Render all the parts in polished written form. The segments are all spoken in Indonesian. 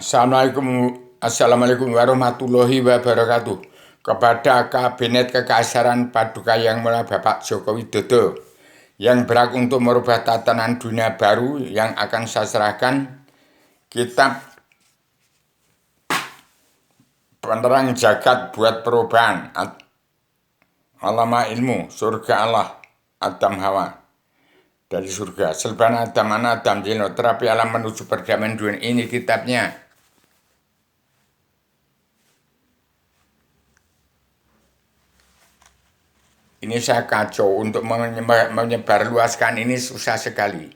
Assalamualaikum warahmatullahi wabarakatuh. Kepada Kabinet Kekaisaran Paduka Yang Mulia Bapak Joko Widodo yang berhak untuk merubah tatanan dunia baru yang akan saya serahkan kitab Penerang Jagat Buat Perubahan Alama Ilmu Surga Allah Adam Hawa dari surga. Selban Adam Ana Adam Jino terapi alam menuju perdamaian dunia. Ini kitabnya. Ini saya kacau untuk menyebarluaskan ini susah sekali.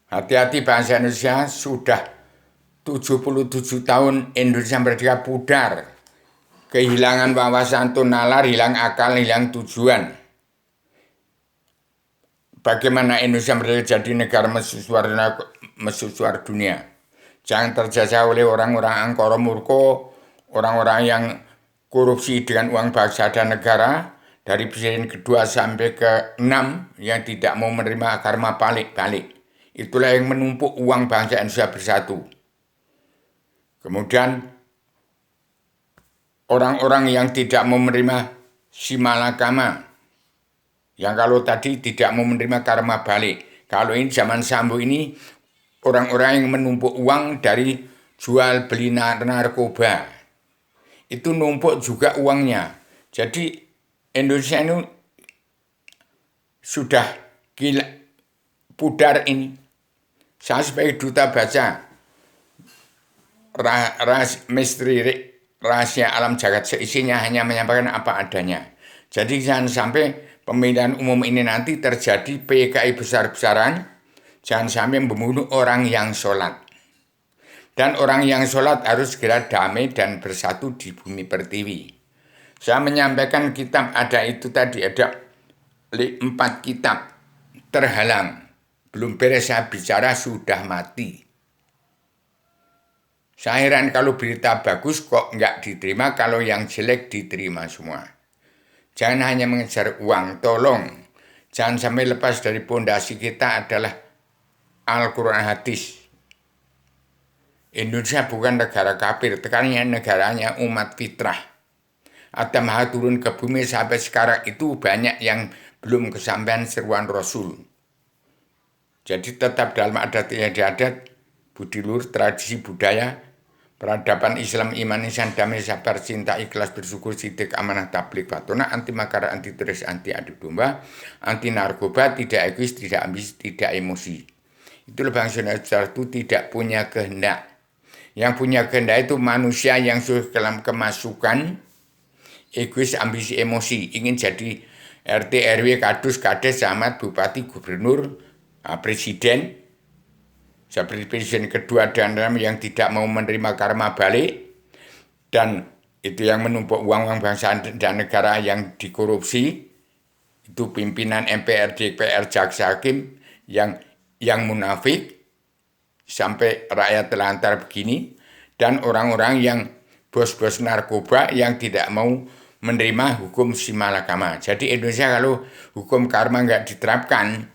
Hati-hati bangsa Indonesia, sudah 77 tahun Indonesia merdeka pudar. Kehilangan wawasan nalar, hilang akal, hilang tujuan. Bagaimana Indonesia merdeka jadi negara mercusuar dunia. Jangan terjajah oleh orang-orang angkara murka, orang-orang yang korupsi dengan uang bangsa dan negara. Dari presiden kedua sampai ke-6 yang tidak mau menerima karma balik-balik. Itulah yang menumpuk uang bangsa Indonesia bersatu. Kemudian orang-orang yang tidak mau menerima simalakama. Yang kalau tadi tidak mau menerima karma balik. Kalau ini zaman Sambo ini orang-orang yang menumpuk uang dari jual beli narkoba. Itu numpuk juga uangnya. Jadi Indonesia ini sudah gila, pudar ini. Saya sebagai duta baca misteri rahasia alam jagat seisinya hanya menyampaikan apa adanya. Jadi jangan sampai pemilihan umum ini nanti terjadi PKI besar-besaran. Jangan sampai membunuh orang yang sholat. Dan orang yang sholat harus segera damai dan bersatu di bumi pertiwi. Saya menyampaikan kitab ada itu tadi, ada 4 kitab terhalang. Belum beres saya bicara sudah mati. Saya heran kalau berita bagus kok nggak diterima, kalau yang jelek diterima semua. Jangan hanya mengejar uang, tolong. Jangan sampai lepas dari pondasi kita adalah Al-Quran hadis. Indonesia bukan negara kafir, tekannya negaranya umat fitrah. Adam Hawa turun ke bumi sampai sekarang itu banyak yang belum kesampaian seruan Rasul. Jadi tetap dalam adat istiadat, budi luhur, tradisi budaya, peradaban Islam, iman, ihsan, damai, sabar, cinta, ikhlas, bersyukur, sidik, amanah, tabligh, fatona, anti makar, anti turis, anti adu domba, anti narkoba, tidak egois, tidak ambisi, tidak emosi. Itulah bangsa Indonesia itu tidak punya kehendak. Yang punya kehendak itu manusia yang sudah dalam kemasukan egois, ambisi, emosi, ingin jadi RT, RW, kadus, kades, camat, bupati, gubernur, presiden, seperti presiden kedua dan yang tidak mau menerima karma balik, dan itu yang menumpuk uang bangsa dan negara yang dikorupsi, itu pimpinan MPR, DPR, jaksa hakim yang munafik, sampai rakyat telantar begini, dan orang-orang yang bos-bos narkoba yang tidak mau menerima hukum simalakama. Jadi Indonesia kalau hukum karma nggak diterapkan,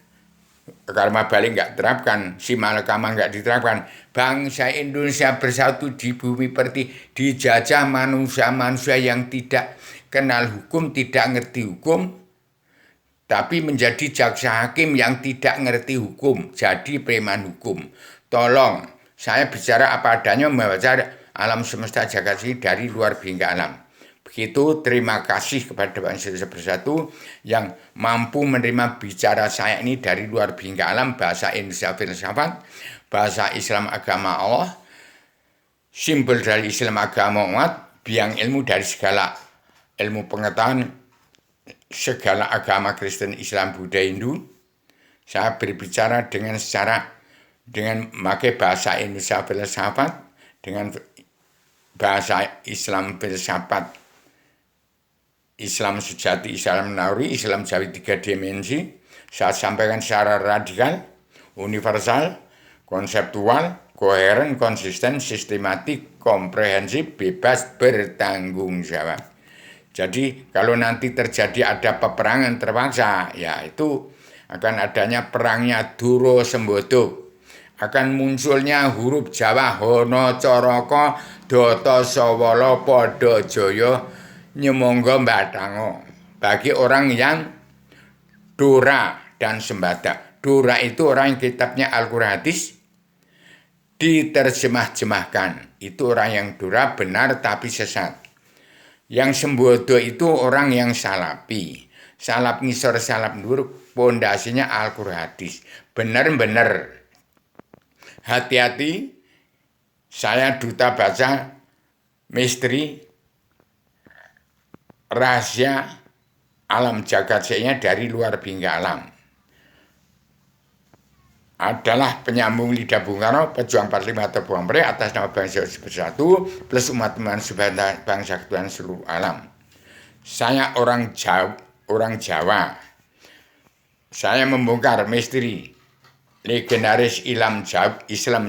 karma balik nggak diterapkan, simalakama nggak diterapkan, bangsa Indonesia bersatu di bumi pertiwi dijajah manusia-manusia yang tidak kenal hukum, tidak ngerti hukum, tapi menjadi jaksa hakim yang tidak ngerti hukum, jadi preman hukum. Tolong, saya bicara apa adanya, membaca alam semesta jagat ini dari luar bingkai alam. Begitu, terima kasih kepada bangsa Indonesia bersatu yang mampu menerima bicara saya ini dari luar bingkai alam, bahasa Indonesia filsafat, bahasa Islam agama Allah, simbol dari Islam agama umat, biang ilmu dari segala ilmu pengetahuan, segala agama Kristen, Islam, Buddha, Hindu. Saya berbicara dengan memakai bahasa Indonesia filsafat, dengan bahasa Islam filsafat, Islam sejati, Islam naluri, Islam Jawi 3 dimensi. Saya sampaikan secara radikal, universal, konseptual, koheren, konsisten, sistematik, komprehensif, bebas, bertanggung jawab. Jadi kalau nanti terjadi ada peperangan terpaksa, ya itu akan adanya perangnya Duro Sembodo akan munculnya huruf Jawa Hono Coroko Doto Sawala Pada Jaya Nyemangga Batango. Bagi orang yang Dora dan Sembada. Dora itu orang yang kitabnya Al-Quran hadis diterjemah-jemahkan. Itu orang yang Dora benar tapi sesat. Yang Sembodo itu orang yang salapi. Salap ngisor salap nur pondasinya Al-Quran hadis. Benar-benar. Hati-hati, saya duta baca misteri rahasia alam jagat saya dari luar bingkai alam. Adalah penyambung lidah Bung Karno, pejuang 45 atau Buang Pre atas nama bangsa bersatu plus umat teman bangsa ketuhanan seluruh alam. Saya orang Jawa. Saya membongkar misteri legendaris Islam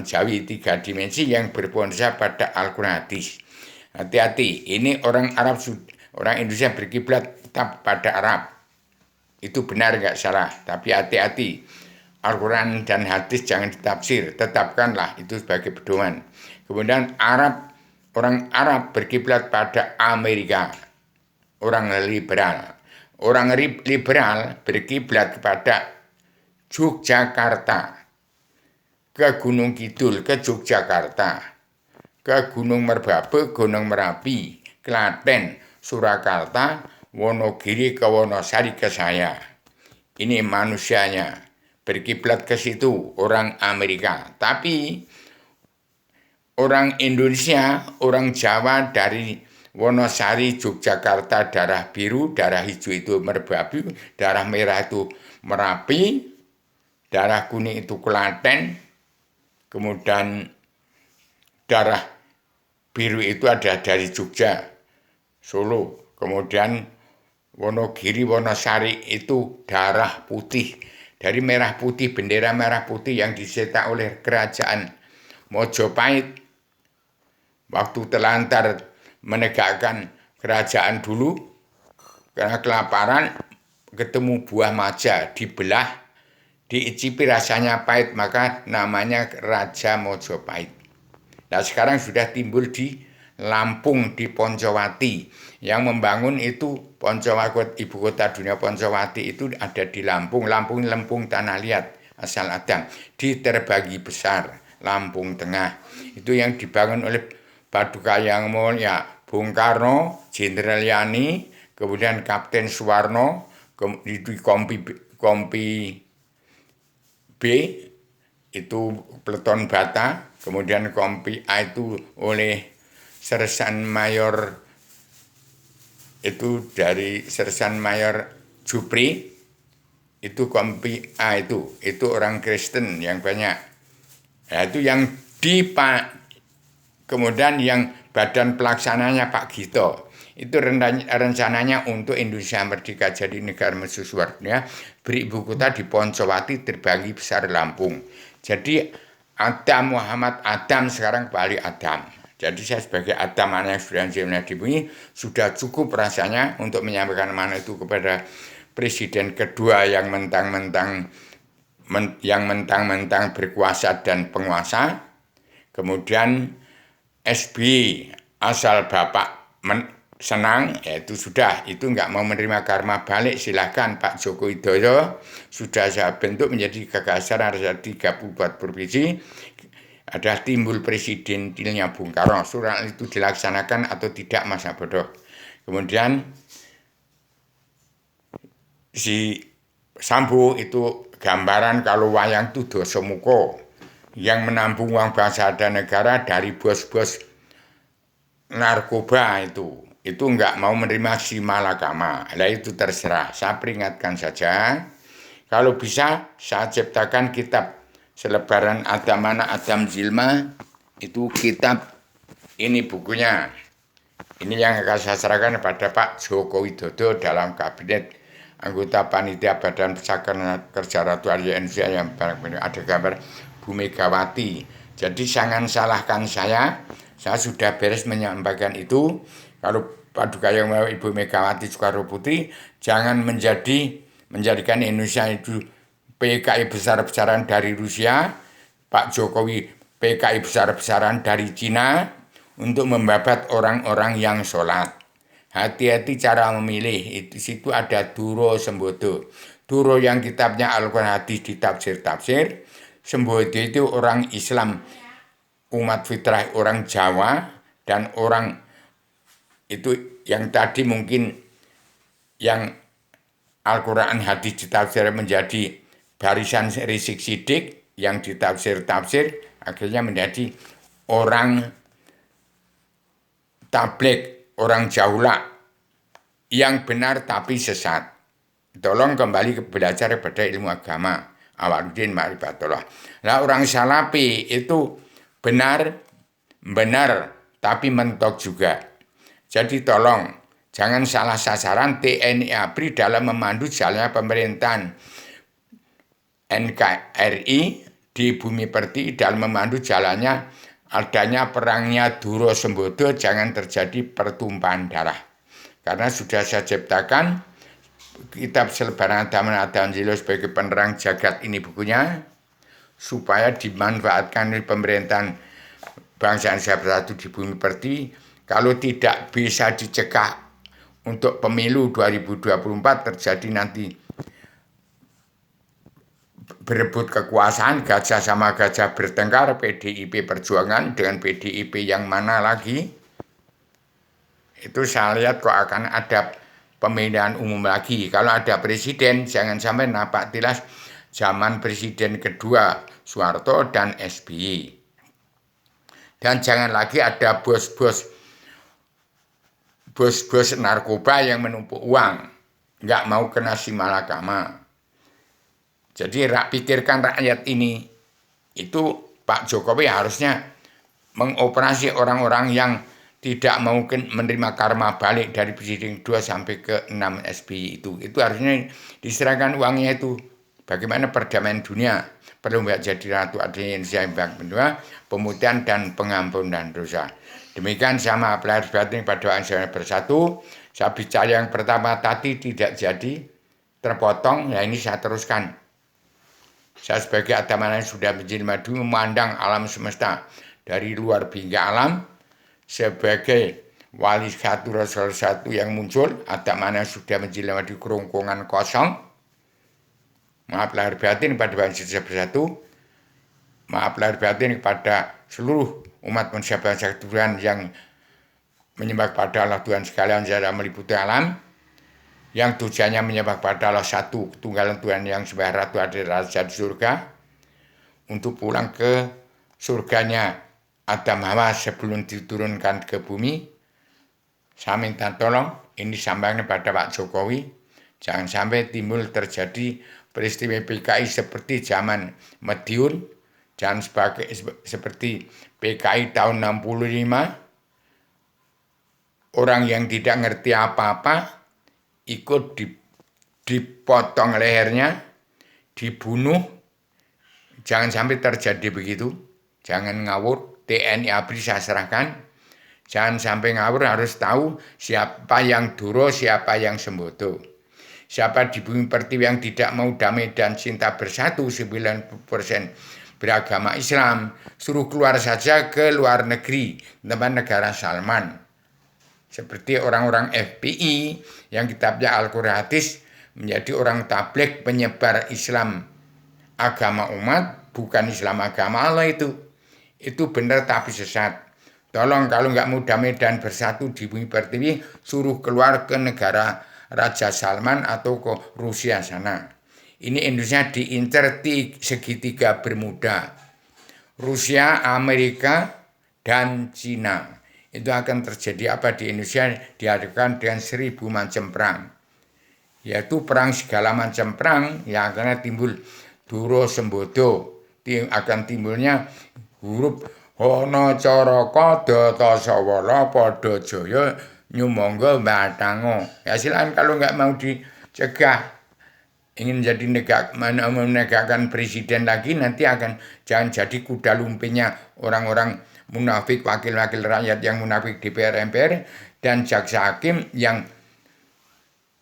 Jawi 3 dimensi yang berpondasi pada Al-Quran hadis. Hati-hati, ini orang Arab, orang Indonesia berkiblat tetap pada Arab. Itu benar nggak salah, tapi hati-hati. Al-Quran dan hadis jangan ditafsir, tetapkanlah itu sebagai pedoman. Kemudian orang Arab berkiblat pada Amerika, orang liberal. Orang liberal berkiblat kepada Yogyakarta, ke Gunung Kidul, ke Yogyakarta, ke Gunung Merbabu, Gunung Merapi, Klaten, Surakarta, Wonogiri, ke Wonosari, ke saya. Ini manusianya berkiblat ke situ, orang Amerika. Tapi orang Indonesia, orang Jawa dari Wonosari, Yogyakarta, darah biru, darah hijau itu Merbabu, darah merah itu Merapi, darah kuning itu Klaten, kemudian darah biru itu ada dari Jogja, Solo, kemudian Wonogiri, Wonosari itu darah putih, dari merah putih, bendera merah putih yang dicetak oleh kerajaan Mojopahit waktu terlantar menegakkan kerajaan dulu karena kelaparan, ketemu buah maja, dibelah, diicipi rasanya pahit, maka namanya Raja Mojopahit. Nah sekarang sudah timbul di Lampung, di Poncowati. Yang membangun itu Poncowati, ibu kota dunia Poncowati itu ada di Lampung. Lampung lempung tanah liat, asal Adam. Diterbagi besar, Lampung Tengah. Itu yang dibangun oleh Paduka Yang Mulia Bung Karno, Jenderal Yani, kemudian Kapten Suwarno, di Kompi B itu Peleton Bata, kemudian Kompi A itu oleh Sersan Mayor, itu dari Sersan Mayor Jupri, itu Kompi A itu orang Kristen yang banyak. Nah, itu yang kemudian yang badan pelaksananya Pak Gito. Itu rencananya untuk Indonesia merdeka jadi negara mercusuar ya, beri ibu kota di Poncowati, terbagi besar Lampung. Jadi Adam Muhammad Adam sekarang kembali Adam. Jadi saya sebagai Adam anak yang sudah jenazah dibunyi sudah cukup rasanya untuk menyampaikan mana itu kepada presiden kedua yang mentang-mentang berkuasa dan penguasa. Kemudian SBY asal Bapak senang, yaitu sudah, itu nggak mau menerima karma balik, silahkan Pak Joko Widodo, sudah saya bentuk menjadi gagasan ada 34 provinsi, ada timbul presidentilnya Bung Karno, surat itu dilaksanakan atau tidak masa bodoh. Kemudian si Sambo itu gambaran kalau wayang itu Dosomuko yang menampung uang bangsa dan negara dari bos-bos narkoba itu nggak mau menerima si malakama. Nah itu terserah, saya peringatkan saja. Kalau bisa saya ciptakan kitab selebaran Adam Anak Adam Zilma, itu kitab ini bukunya. Ini yang akan saya serahkan kepada Pak Joko Widodo dalam kabinet anggota panitia Badan Pusaka Kerja Ratu Arya Indonesia yang ada gambar Bu Megawati. Jadi jangan salahkan saya sudah beres menyampaikan itu. Kalau Paduka Yang Maha Ibu Megawati Soekarno Putri jangan menjadikan Indonesia itu PKI besar-besaran dari Rusia, Pak Jokowi PKI besar-besaran dari Cina untuk membabat orang-orang yang sholat. Hati-hati cara memilih. Di situ ada Duro Sembodo. Duro yang kitabnya Al-Quran hadis ditafsir-tafsir. Sembodo itu orang Islam, umat fitrah orang Jawa, dan orang itu yang tadi mungkin yang Al-Quran hadis ditafsir menjadi barisan Rizik Sidik yang ditafsir-tafsir akhirnya menjadi orang tabligh, orang jaula yang benar tapi sesat. Tolong kembali belajar pada ilmu agama. Awaluddin Ma'rifatullah. Nah, orang Salafi itu benar tapi mentok juga. Jadi tolong jangan salah sasaran TNI ABRI dalam memandu jalannya pemerintahan NKRI di Bumi Pertiwi dalam memandu jalannya adanya perangnya Duro Sembodo, jangan terjadi pertumpahan darah. Karena sudah saya ciptakan kitab Selebaran Adamanzilo sebagai penerang jagat ini bukunya, supaya dimanfaatkan oleh pemerintahan bangsa Indonesia Bersatu di Bumi Pertiwi. Kalau tidak bisa dicegah untuk pemilu 2024 terjadi nanti berebut kekuasaan, gajah sama gajah bertengkar, PDIP Perjuangan dengan PDIP yang mana lagi, itu saya lihat kok akan ada pemilihan umum lagi. Kalau ada presiden, jangan sampai napak tilas zaman presiden kedua Soeharto dan SBY. Dan jangan lagi ada bos-bos narkoba yang menumpuk uang, nggak mau kena simalakama. Jadi pikirkan rakyat ini, itu Pak Jokowi harusnya mengoperasi orang-orang yang tidak mungkin menerima karma balik dari presiden 2 sampai ke 6 SBY itu. Itu harusnya diserahkan uangnya itu. Bagaimana perdamaian dunia, perlu mbak jadi ratu adanya Indonesia yang kedua, pemutihan dan pengampunan dosa. Demikian sama pelajar batin pada Indonesia Bersatu. Saya bicara yang pertama tadi tidak jadi terpotong, ya ini saya teruskan. Saya sebagai Adamana sudah menjadi madu memandang alam semesta dari luar hingga alam sebagai wali satu rasul satu yang muncul. Adamana sudah menjadi madu kerongkongan kosong. Maaf lahir batin pada Indonesia Bersatu. Maaf lahir batin kepada seluruh umat manusia bangsa Tuhan yang menyembah pada Allah Tuhan sekalian secara meliputi alam, yang tujuannya menyembah pada Allah satu tunggalan Tuhan yang sebagai ratu adil raja di surga, untuk pulang ke surganya Adam Hawa sebelum diturunkan ke bumi. Saya minta tolong ini sampaikan pada Pak Jokowi, jangan sampai timbul terjadi peristiwa PKI seperti zaman Madiun, dan seperti PKI tahun 65, orang yang tidak ngerti apa-apa ikut dipotong lehernya, dibunuh. Jangan sampai terjadi begitu. Jangan ngawur, TNI ABRI saya serahkan. Jangan sampai ngawur, harus tahu siapa yang Duro, siapa yang Sembodo. Siapa di Bumi Pertiwi yang tidak mau damai dan cinta bersatu, 90% beragama Islam, suruh keluar saja ke luar negeri, tempat negara Salman. Seperti orang-orang FPI yang kitabnya Al-Quran hadis menjadi orang tabligh penyebar Islam agama umat, bukan Islam agama Allah itu. Itu benar tapi sesat. Tolong kalau nggak mau damai dan bersatu di Bumi Pertiwi, suruh keluar ke negara Raja Salman atau ke Rusia sana. Ini Indonesia diincar segitiga Bermuda. Rusia, Amerika, dan Cina. Itu akan terjadi apa di Indonesia? Dihadapkan dengan 1000 macam perang. Yaitu perang segala macam perang yang akan timbul Duro Sembodo. Akan timbulnya huruf Hono Coroko Doto Sawala Podo Joyo Nyumonggo Batango. Ya silakan kalau nggak mau dicegah, ingin jadi menegakkan presiden lagi, nanti akan jangan jadi kuda lumpingnya orang-orang munafik, wakil-wakil rakyat yang munafik DPR MPR dan jaksa hakim yang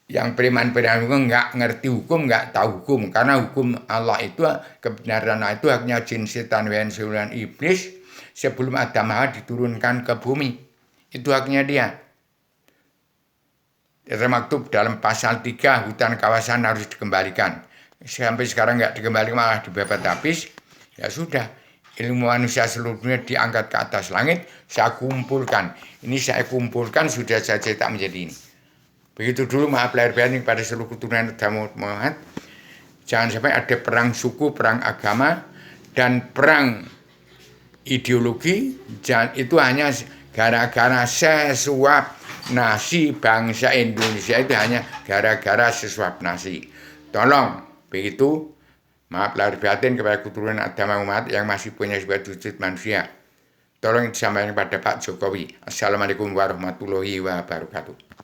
yang preman-preman itu nggak ngerti hukum, nggak tahu hukum. Karena hukum Allah itu, kebenaran Allah itu haknya jin, setan, dan iblis sebelum Adam Hawa diturunkan ke bumi. Itu haknya dia. Termaktub dalam pasal 3, hutan kawasan harus dikembalikan. Sampai sekarang nggak dikembalikan, malah dibabat habis. Ya sudah, ilmu manusia seluruh dunia diangkat ke atas langit, saya kumpulkan. Ini saya kumpulkan, sudah saya cetak menjadi ini. Begitu dulu, maaf lahir batin kepada seluruh keturunan Adam Muhammad. Jangan sampai ada perang suku, perang agama, dan perang ideologi. Itu hanya gara-gara sesuap nasi bangsa Indonesia, itu hanya gara-gara sesuap nasi. Tolong, begitu, maaf lahir batin kepada keturunan Adam Muhammad yang masih punya sebuah wujud manusia. Tolong disampaikan kepada Pak Jokowi. Assalamualaikum warahmatullahi wabarakatuh.